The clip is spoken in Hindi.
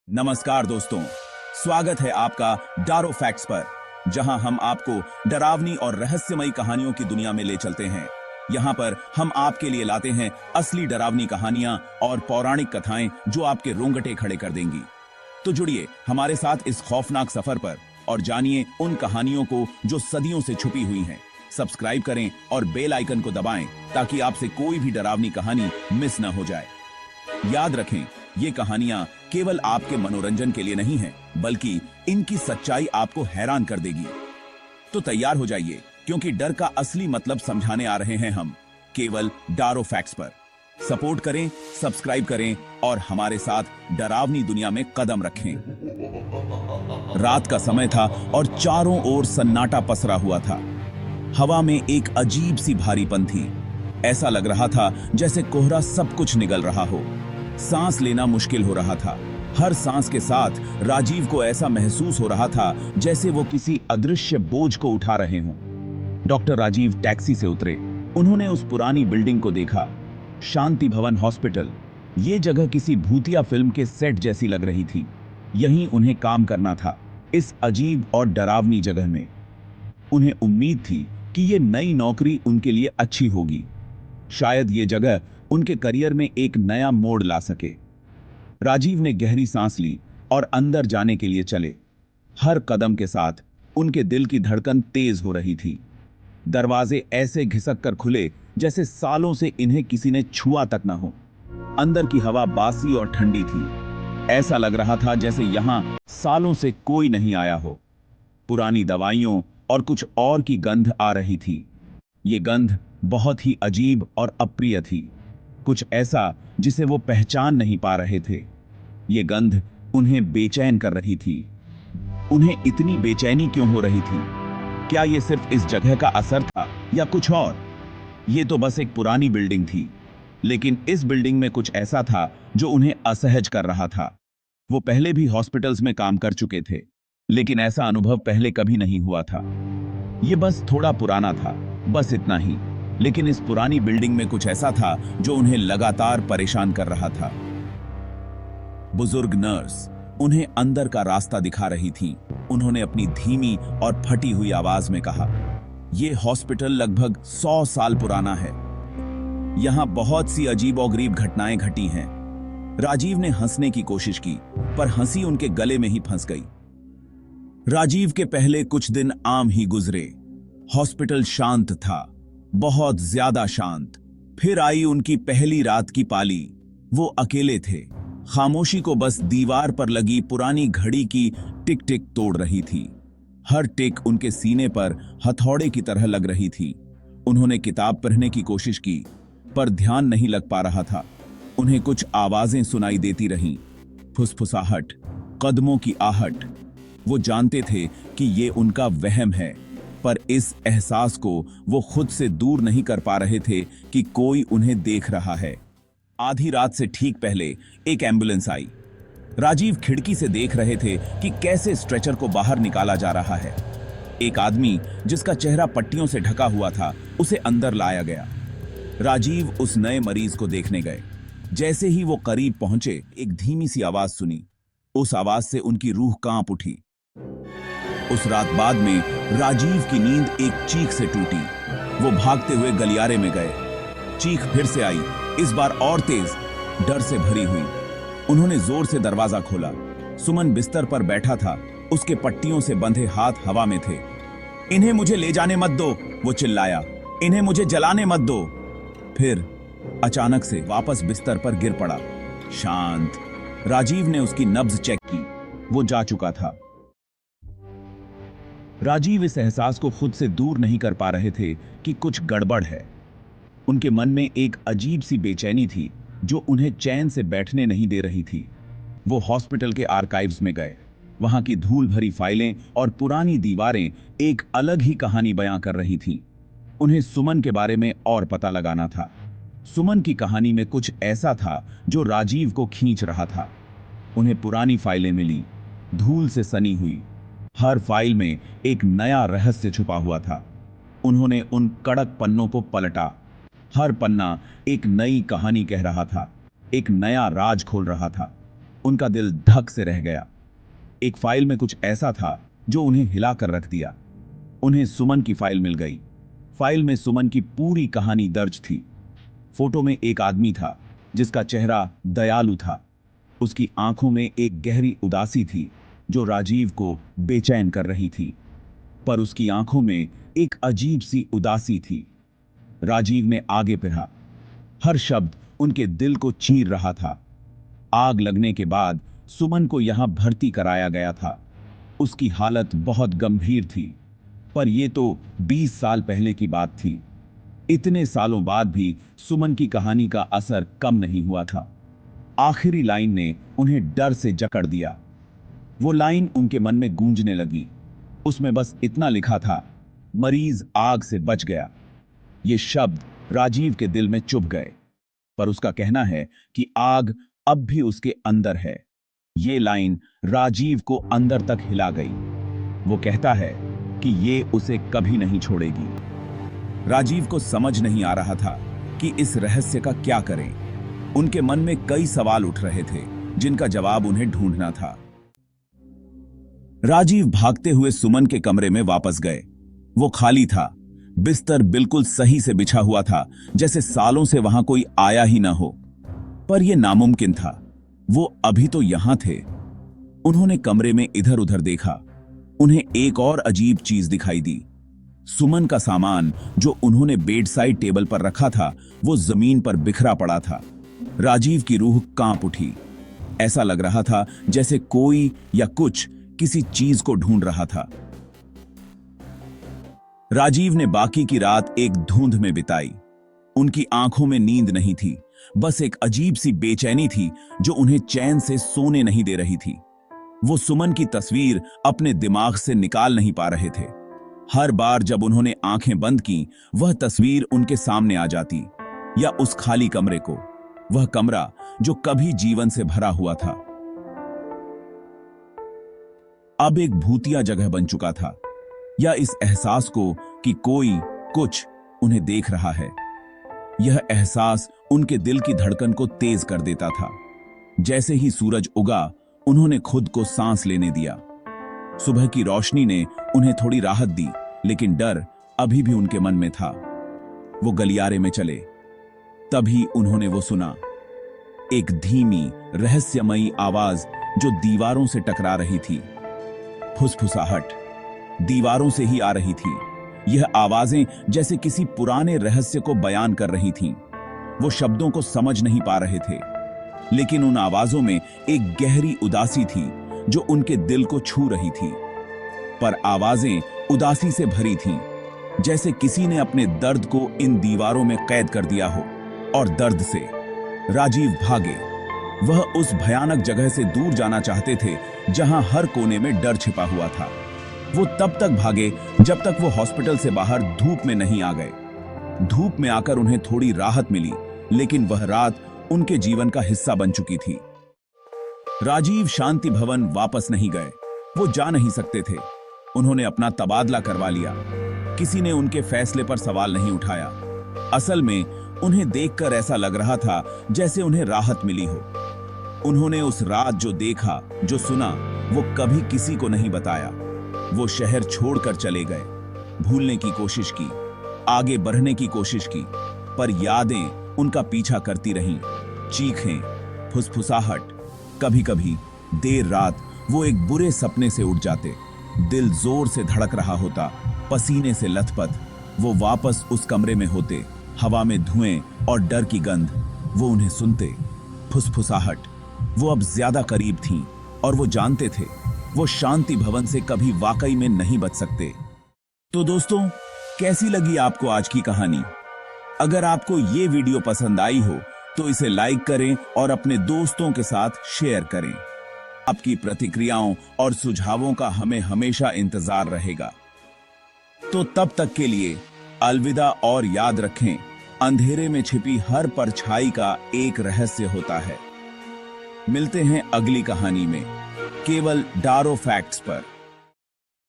नमस्कार दोस्तों, स्वागत है आपका डारो फैक्ट्स पर, जहां हम आपको डरावनी और रहस्यमयी कहानियों की दुनिया में ले चलते हैं। यहां पर हम आपके लिए लाते हैं असली डरावनी कहानियां और पौराणिक कथाएं जो आपके रोंगटे खड़े कर देंगी। तो जुड़िए हमारे साथ इस खौफनाक सफर पर और जानिए उन कहानियों को जो सदियों से छुपी हुई हैं। सब्सक्राइब करें और बेल आइकन को दबाएं ताकि आपसे कोई भी डरावनी कहानी मिस न हो जाए। याद रखें, ये कहानियां केवल आपके मनोरंजन के लिए नहीं है, बल्कि इनकी सच्चाई आपको हैरान कर देगी। तो तैयार हो जाइए, क्योंकि डर का असली मतलब समझाने आ रहे हैं हम, केवल डारो फैक्ट्स पर। सपोर्ट करें, सब्सक्राइब करें और हमारे साथ डरावनी दुनिया में कदम रखें। रात का समय था और चारों ओर सन्नाटा पसरा हुआ था। हवा में एक अजीब सी भारीपन थी। ऐसा लग रहा था जैसे कोहरा सब कुछ निगल रहा हो। सांस लेना मुश्किल हो रहा था। हर सांस के साथ राजीव को ऐसा महसूस हो रहा था जैसे वो किसी अदृश्य बोझ को उठा रहे हों। डॉक्टर राजीव टैक्सी से उतरे। उन्होंने उस पुरानी बिल्डिंग को देखा, शांति भवन हॉस्पिटल। ये जगह किसी भूतिया फिल्म के सेट जैसी लग रही थी। यहीं उन्हें काम करना था, इस अजीब और डरावनी जगह में। उन्हें उम्मीद थी कि ये नई नौकरी उनके लिए अच्छी होगी। शायद ये जगह उनके करियर में एक नया मोड़ ला सके। राजीव ने गहरी सांस ली और अंदर जाने के लिए चले। हर कदम के साथ उनके दिल की धड़कन तेज हो रही थी। दरवाजे ऐसे घिसक कर खुले जैसे सालों से इन्हें किसी ने छुआ तक न हो। अंदर की हवा बासी और ठंडी थी। ऐसा लग रहा था जैसे यहां सालों से कोई नहीं आया हो। पुरानी दवाइयों और कुछ और की गंध आ रही थी। ये गंध बहुत ही अजीब और अप्रिय थी, कुछ ऐसा जिसे वो पहचान नहीं पा रहे थे। ये गंध उन्हें बेचैन कर रही थी। उन्हें इतनी बेचैनी क्यों हो रही थी? क्या ये सिर्फ इस जगह का असर था या कुछ और? ये तो बस एक पुरानी बिल्डिंग थी, लेकिन इस बिल्डिंग में कुछ ऐसा था जो उन्हें असहज कर रहा था। वो पहले भी हॉस्पिटल्स में काम कर चुके थे, लेकिन ऐसा अनुभव पहले कभी नहीं हुआ था। ये बस थोड़ा पुराना था, बस इतना ही। लेकिन इस पुरानी बिल्डिंग में कुछ ऐसा था जो उन्हें लगातार परेशान कर रहा था। बुजुर्ग नर्स उन्हें अंदर का रास्ता दिखा रही थी। उन्होंने अपनी धीमी और फटी हुई आवाज में कहा, यह हॉस्पिटल लगभग 100 साल पुराना है। यहां बहुत सी अजीबोगरीब घटनाएं घटी हैं। राजीव ने हंसने की कोशिश की, पर हंसी उनके गले में ही फंस गई। राजीव के पहले कुछ दिन आम ही गुजरे। हॉस्पिटल शांत था, बहुत ज्यादा शांत। फिर आई उनकी पहली रात की पाली। वो अकेले थे। खामोशी को बस दीवार पर लगी पुरानी घड़ी की टिक टिक तोड़ रही थी। हर टिक उनके सीने पर हथौड़े की तरह लग रही थी। उन्होंने किताब पढ़ने की कोशिश की, पर ध्यान नहीं लग पा रहा था। उन्हें कुछ आवाजें सुनाई देती रहीं, फुसफुसाहट, कदमों की आहट। वो जानते थे कि ये उनका वहम है, पर इस एहसास को वो खुद से दूर नहीं कर पा रहे थे कि कोई उन्हें देख रहा है। आधी रात से ठीक पहले एक एम्बुलेंस आई। राजीव खिड़की से देख रहे थे कि कैसे स्ट्रेचर को बाहर निकाला जा रहा है। एक आदमी जिसका चेहरा पट्टियों से ढका हुआ था, उसे अंदर लाया गया। राजीव उस नए मरीज को देखने गए। जैसे ही वो करीब पहुंचे, एक धीमी सी आवाज सुनी। उस आवाज से उनकी रूह कांप उठी। उस रात बाद में राजीव की नींद एक चीख से टूटी। वो भागते हुए गलियारे में गए। चीख फिर से आई, इस बार और तेज, डर से भरी हुई। उन्होंने जोर से दरवाजा खोला। सुमन बिस्तर पर बैठा था, उसके पट्टियों से बंधे हाथ हवा में थे। इन्हें मुझे ले जाने मत दो, वो चिल्लाया। इन्हें मुझे जलाने मत दो। फिर अचानक से वापस बिस्तर पर गिर पड़ा, शांत। राजीव ने उसकी नब्ज चेक की, वो जा चुका था। राजीव इस एहसास को खुद से दूर नहीं कर पा रहे थे कि कुछ गड़बड़ है। उनके मन में एक अजीब सी बेचैनी थी जो उन्हें चैन से बैठने नहीं दे रही थी। वो हॉस्पिटल के आर्काइव्स में गए। वहां की धूल भरी फाइलें और पुरानी दीवारें एक अलग ही कहानी बयां कर रही थीं। उन्हें सुमन के बारे में और पता लगाना था। सुमन की कहानी में कुछ ऐसा था जो राजीव को खींच रहा था। उन्हें पुरानी फाइलें मिली, धूल से सनी हुई। हर फाइल में एक नया रहस्य छुपा हुआ था। उन्होंने उन कड़क पन्नों को पलटा। हर पन्ना एक नई कहानी कह रहा था, एक नया राज खोल रहा था। उनका दिल धक से रह गया। एक फाइल में कुछ ऐसा था जो उन्हें हिला कर रख दिया। उन्हें सुमन की फाइल मिल गई। फाइल में सुमन की पूरी कहानी दर्ज थी। फोटो में एक आदमी था जिसका चेहरा दयालु था। उसकी आंखों में एक गहरी उदासी थी जो राजीव को बेचैन कर रही थी। पर उसकी आंखों में एक अजीब सी उदासी थी। राजीव ने आगे पढ़ा। हर शब्द उनके दिल को चीर रहा था। आग लगने के बाद सुमन को यहां भर्ती कराया गया था। उसकी हालत बहुत गंभीर थी। पर यह तो 20 साल पहले की बात थी। इतने सालों बाद भी सुमन की कहानी का असर कम नहीं हुआ था। आखिरी लाइन ने उन्हें डर से जकड़ दिया। वो लाइन उनके मन में गूंजने लगी। उसमें बस इतना लिखा था, मरीज आग से बच गया। ये शब्द राजीव के दिल में चुभ गए। पर उसका कहना है कि आग अब भी उसके अंदर है। ये लाइन राजीव को अंदर तक हिला गई। वो कहता है कि ये उसे कभी नहीं छोड़ेगी। राजीव को समझ नहीं आ रहा था कि इस रहस्य का क्या करें। उनके मन में कई सवाल उठ रहे थे जिनका जवाब उन्हें ढूंढना था। राजीव भागते हुए सुमन के कमरे में वापस गए। वो खाली था। बिस्तर बिल्कुल सही से बिछा हुआ था, जैसे सालों से वहां कोई आया ही ना हो। पर यह नामुमकिन था। वो अभी तो यहां थे। उन्होंने कमरे में इधर उधर देखा। उन्हें एक और अजीब चीज दिखाई दी। सुमन का सामान जो उन्होंने बेड साइड टेबल पर रखा था, वो जमीन पर बिखरा पड़ा था। राजीव की रूह कांप उठी। ऐसा लग रहा था जैसे कोई या कुछ किसी चीज को ढूंढ रहा था। राजीव ने बाकी की रात एक धुंध में बिताई। उनकी आंखों में नींद नहीं थी, बस एक अजीब सी बेचैनी थी जो उन्हें चैन से सोने नहीं दे रही थी। वो सुमन की तस्वीर अपने दिमाग से निकाल नहीं पा रहे थे। हर बार जब उन्होंने आंखें बंद की, वह तस्वीर उनके सामने आ जाती, या उस खाली कमरे को, वह कमरा जो कभी जीवन से भरा हुआ था, अब एक भूतिया जगह बन चुका था। या इस एहसास को कि कोई कुछ उन्हें देख रहा है। यह एहसास उनके दिल की धड़कन को तेज कर देता था। जैसे ही सूरज उगा, उन्होंने खुद को सांस लेने दिया। सुबह की रोशनी ने उन्हें थोड़ी राहत दी, लेकिन डर अभी भी उनके मन में था। वो गलियारे में चले। तभी उन्होंने वो सुना, एक धीमी रहस्यमयी आवाज जो दीवारों से टकरा रही थी। फुसफुसाहट दीवारों से ही आ रही थी। यह आवाजें जैसे किसी पुराने रहस्य को बयान कर रही थीं। वो शब्दों को समझ नहीं पा रहे थे, लेकिन उन आवाजों में एक गहरी उदासी थी जो उनके दिल को छू रही थी। पर आवाजें उदासी से भरी थीं, जैसे किसी ने अपने दर्द को इन दीवारों में कैद कर दिया हो। और दर्द से राजीव भागे। वह उस भयानक जगह से दूर जाना चाहते थे जहां हर कोने में डर छिपा हुआ था। वो तब तक भागे जब तक वो हॉस्पिटल से बाहर धूप में नहीं आ गए। धूप में आकर उन्हें थोड़ी राहत मिली, लेकिन वह रात उनके जीवन का हिस्सा बन चुकी थी। राजीव शांति भवन वापस नहीं गए। वो जा नहीं सकते थे। उन्होंने अपना तबादला करवा लिया। किसी ने उनके फैसले पर सवाल नहीं उठाया। असल में उन्हें देखकर ऐसा लग रहा था जैसे उन्हें राहत मिली हो। उन्होंने उस रात जो देखा, जो सुना, वो कभी किसी को नहीं बताया। वो शहर छोड़कर चले गए, भूलने की कोशिश की, आगे बढ़ने की कोशिश की, पर यादें उनका पीछा करती रहीं। चीखें, फुसफुसाहट, कभी-कभी देर रात वो एक बुरे सपने से उठ जाते। दिल जोर से धड़क रहा होता, पसीने से लथपथ। वो वापस उस कमरे में होते, हवा में धुएं और डर की गंध। वो उन्हें सुनते। फुसफुसाहट वो अब ज्यादा करीब थीं और वो जानते थे वो शांति भवन से कभी वाकई में नहीं बच सकते। तो दोस्तों, कैसी लगी आपको आज की कहानी? अगर आपको ये वीडियो पसंद आई हो तो इसे लाइक करें और अपने दोस्तों के साथ शेयर करें। आपकी प्रतिक्रियाओं और सुझावों का हमें हमेशा इंतजार रहेगा। तो तब तक के लिए अलविदा, और याद रखें, अंधेरे में छिपी हर परछाई का एक रहस्य होता है। मिलते हैं अगली कहानी में, केवल डारो फैक्ट्स पर।